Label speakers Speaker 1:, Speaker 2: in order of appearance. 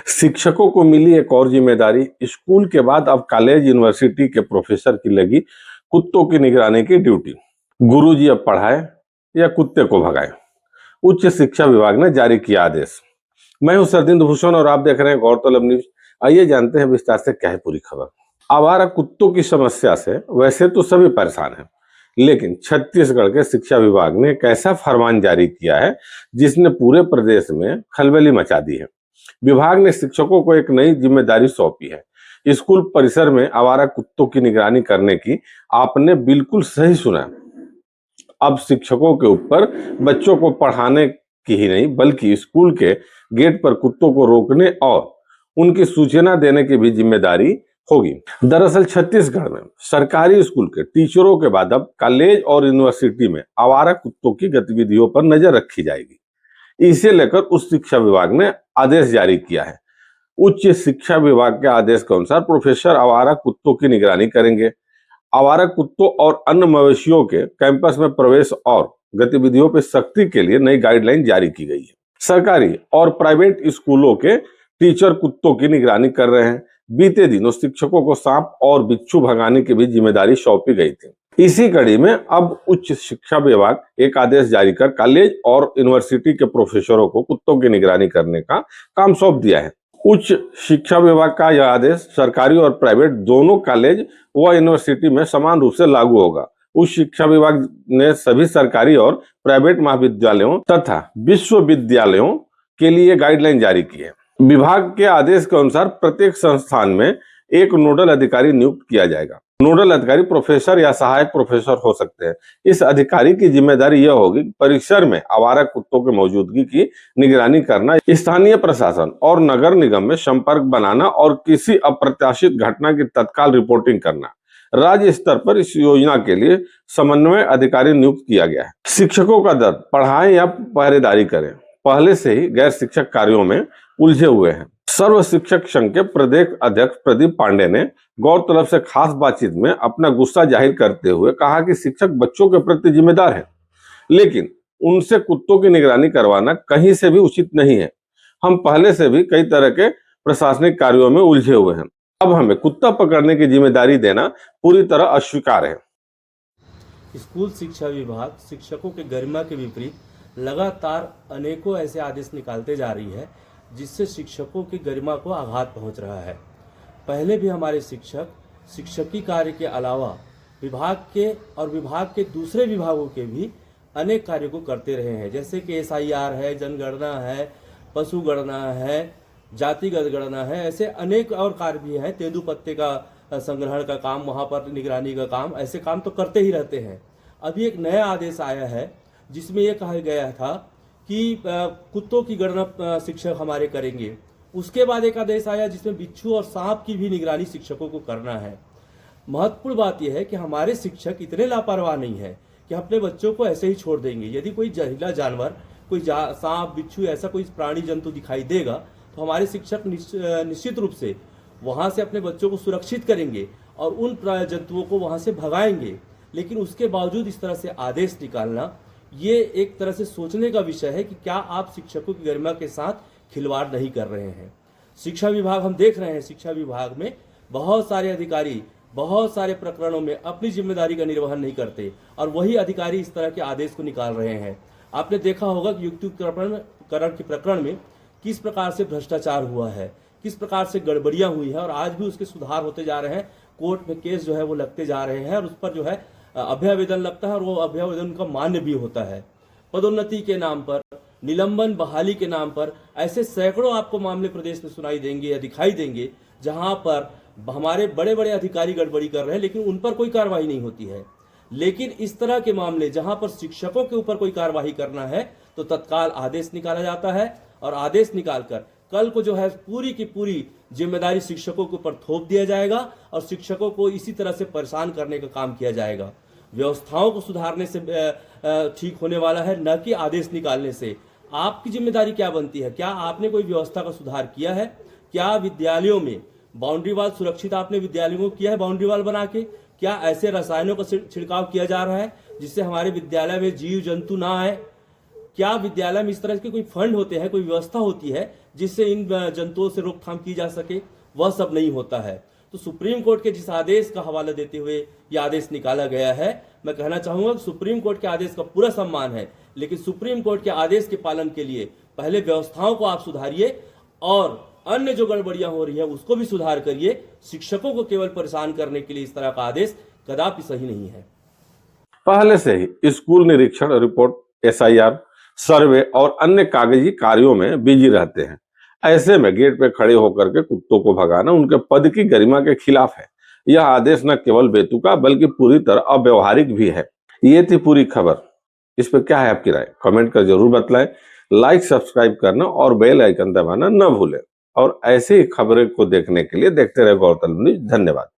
Speaker 1: शिक्षकों को मिली एक और जिम्मेदारी। स्कूल के बाद अब कॉलेज यूनिवर्सिटी के प्रोफेसर की लगी कुत्तों की निगरानी की ड्यूटी। गुरुजी अब पढ़ाए या कुत्ते को भगाए, उच्च शिक्षा विभाग ने जारी किया आदेश। मैं हूं सरदिंद भूषण और आप देख रहे हैं गौरतलब न्यूज। आइए जानते हैं विस्तार से क्या है पूरी खबर। आवारा कुत्तों की समस्या से वैसे तो सभी परेशान हैं, लेकिन छत्तीसगढ़ के शिक्षा विभाग ने एक ऐसा फरमान जारी किया है जिसने पूरे प्रदेश में खलबली मचा दी है। विभाग ने शिक्षकों को एक नई जिम्मेदारी सौंपी है, स्कूल परिसर में आवारा कुत्तों की निगरानी करने की। आपने बिल्कुल सही सुना। अब शिक्षकों के ऊपर बच्चों को पढ़ाने की ही नहीं बल्कि स्कूल के गेट पर कुत्तों को रोकने और उनकी सूचना देने की भी जिम्मेदारी होगी। दरअसल छत्तीसगढ़ में सरकारी स्कूल के टीचरों के बाद अब कॉलेज और यूनिवर्सिटी में आवारा कुत्तों की गतिविधियों पर नजर रखी जाएगी। इसे लेकर उच्च शिक्षा विभाग ने आदेश जारी किया है। उच्च शिक्षा विभाग के आदेश के अनुसार प्रोफेसर आवारा कुत्तों की निगरानी करेंगे। आवारा कुत्तों और अन्य मवेशियों के कैंपस में प्रवेश और गतिविधियों पर सख्ती के लिए नई गाइडलाइन जारी की गई है। सरकारी और प्राइवेट स्कूलों के टीचर कुत्तों की निगरानी कर रहे हैं। बीते दिनों शिक्षकों को सांप और बिच्छू भगाने की भी जिम्मेदारी सौंपी गई थी। इसी कड़ी में अब उच्च शिक्षा विभाग एक आदेश जारी कर कॉलेज और यूनिवर्सिटी के प्रोफेसरों को कुत्तों की निगरानी करने का काम सौंप दिया है। उच्च शिक्षा विभाग का यह आदेश सरकारी और प्राइवेट दोनों कॉलेज व यूनिवर्सिटी में समान रूप से लागू होगा। उच्च शिक्षा विभाग ने सभी सरकारी और प्राइवेट महाविद्यालयों तथा विश्वविद्यालयों के लिए गाइडलाइन जारी की है। विभाग के आदेश के अनुसार प्रत्येक संस्थान में एक नोडल अधिकारी नियुक्त किया जाएगा। नोडल अधिकारी प्रोफेसर या सहायक प्रोफेसर हो सकते हैं। इस अधिकारी की जिम्मेदारी यह होगी परिसर में आवारा कुत्तों की मौजूदगी की निगरानी करना, स्थानीय प्रशासन और नगर निगम में संपर्क बनाना और किसी अप्रत्याशित घटना की तत्काल रिपोर्टिंग करना। राज्य स्तर पर इस योजना के लिए समन्वय अधिकारी नियुक्त किया गया है। शिक्षकों का दर्द पढ़ाएं या पहरेदारी करें, पहले से ही गैर शिक्षक कार्यों में उलझे हुए हैं। सर्व शिक्षक संघ के प्रदेश अध्यक्ष प्रदीप पांडे ने गौरतलब से खास बातचीत में अपना गुस्सा जाहिर करते हुए कहा कि शिक्षक बच्चों के प्रति जिम्मेदार हैं, लेकिन उनसे कुत्तों की निगरानी करवाना कहीं से भी उचित नहीं है। हम पहले से भी कई तरह के प्रशासनिक कार्यों में उलझे हुए हैं। अब हमें कुत्ता पकड़ने की जिम्मेदारी देना पूरी तरह अस्वीकार है।
Speaker 2: स्कूल शिक्षा विभाग शिक्षकों के गरिमा के विपरीत लगातार अनेकों ऐसे आदेश निकालते जा रही है जिससे शिक्षकों की गरिमा को आघात पहुंच रहा है। पहले भी हमारे शिक्षक शिक्षकी कार्य के अलावा विभाग के दूसरे विभागों के भी अनेक कार्यों को करते रहे हैं, जैसे कि SIR है, जनगणना है, पशु गणना है, जातिगत गणना है, ऐसे अनेक और कार्य भी हैं। तेंदुपत्ते का संग्रहण का काम, वहाँ पर निगरानी का काम, ऐसे काम तो करते ही रहते हैं। अभी एक नया आदेश आया है जिसमें यह कहा गया था कि कुत्तों की गणना शिक्षक हमारे करेंगे। उसके बाद एक आदेश आया जिसमें बिच्छू और सांप की भी निगरानी शिक्षकों को करना है। महत्वपूर्ण बात यह है कि हमारे शिक्षक इतने लापरवाह नहीं है कि अपने बच्चों को ऐसे ही छोड़ देंगे। यदि कोई जहरीला जानवर, कोई सांप बिच्छू ऐसा कोई प्राणी जंतु दिखाई देगा तो हमारे शिक्षक निश्चित रूप से वहाँ से अपने बच्चों को सुरक्षित करेंगे और उन जंतुओं को वहाँ से भगाएंगे। लेकिन उसके बावजूद इस तरह से आदेश निकालना, ये एक तरह से सोचने का विषय है कि क्या आप शिक्षकों की गरिमा के साथ खिलवाड़ नहीं कर रहे हैं। शिक्षा विभाग, हम देख रहे हैं शिक्षा विभाग में बहुत सारे अधिकारी बहुत सारे प्रकरणों में अपनी जिम्मेदारी का निर्वहन नहीं करते और वही अधिकारी इस तरह के आदेश को निकाल रहे हैं। आपने देखा होगा कि युक्तिकरण के प्रकरण में किस प्रकार से भ्रष्टाचार हुआ है, किस प्रकार से गड़बड़ियां हुई है और आज भी उसके सुधार होते जा रहे हैं। कोर्ट में केस जो है वो लगते जा रहे हैं और उस पर जो है अभ्यावेदन लगता है और वो अभ्यावेदन का मान्य भी होता है। पदोन्नति के नाम पर, निलंबन बहाली के नाम पर ऐसे सैकड़ों आपको मामले प्रदेश में सुनाई देंगे या दिखाई देंगे जहां पर हमारे बड़े बड़े अधिकारी गड़बड़ी कर रहे हैं लेकिन उन पर कोई कार्रवाई नहीं होती है। लेकिन इस तरह के मामले जहां पर शिक्षकों के ऊपर कोई कार्रवाई करना है तो तत्काल आदेश निकाला जाता है और आदेश निकालकर कल को जो है पूरी की पूरी जिम्मेदारी शिक्षकों के ऊपर थोप दिया जाएगा और शिक्षकों को इसी तरह से परेशान करने का काम किया जाएगा। व्यवस्थाओं को सुधारने से ठीक होने वाला है, न कि आदेश निकालने से। आपकी जिम्मेदारी क्या बनती है? क्या आपने कोई व्यवस्था का सुधार किया है? क्या विद्यालयों में बाउंड्री वाल सुरक्षित आपने विद्यालयों को किया है बाउंड्री वाल बना के? क्या ऐसे रसायनों का छिड़काव किया जा रहा है जिससे हमारे विद्यालय में जीव जंतु ना आए? क्या विद्यालय में इस तरह के कोई फंड होते हैं, कोई व्यवस्था होती है जिससे इन जंतुओं से रोकथाम की जा सके? वह सब नहीं होता है। तो सुप्रीम कोर्ट के जिस आदेश का हवाला देते हुए यह आदेश निकाला गया है, मैं कहना चाहूंगा कि सुप्रीम कोर्ट के आदेश का पूरा सम्मान है, लेकिन सुप्रीम कोर्ट के आदेश के पालन के लिए पहले व्यवस्थाओं को आप सुधारिए और अन्य जो गड़बड़ियां हो रही है उसको भी सुधार करिए। शिक्षकों को केवल परेशान करने के लिए इस तरह का आदेश कदापि सही नहीं है।
Speaker 1: पहले से ही स्कूल निरीक्षण रिपोर्ट, SIR, सर्वे और अन्य कागजी कार्यों में बिजी रहते हैं। ऐसे में गेट पे खड़े होकर के कुत्तों को भगाना उनके पद की गरिमा के खिलाफ है। यह आदेश न केवल बेतुका बल्कि पूरी तरह अव्यवहारिक भी है। ये थी पूरी खबर। इस पर क्या है आपकी राय? कमेंट कर जरूर बतलाएं। लाइक, सब्सक्राइब करना और बेल आइकन दबाना न भूलें। और ऐसे ही खबरें को देखने के लिए देखते रहे गौरतलब न्यूज। धन्यवाद।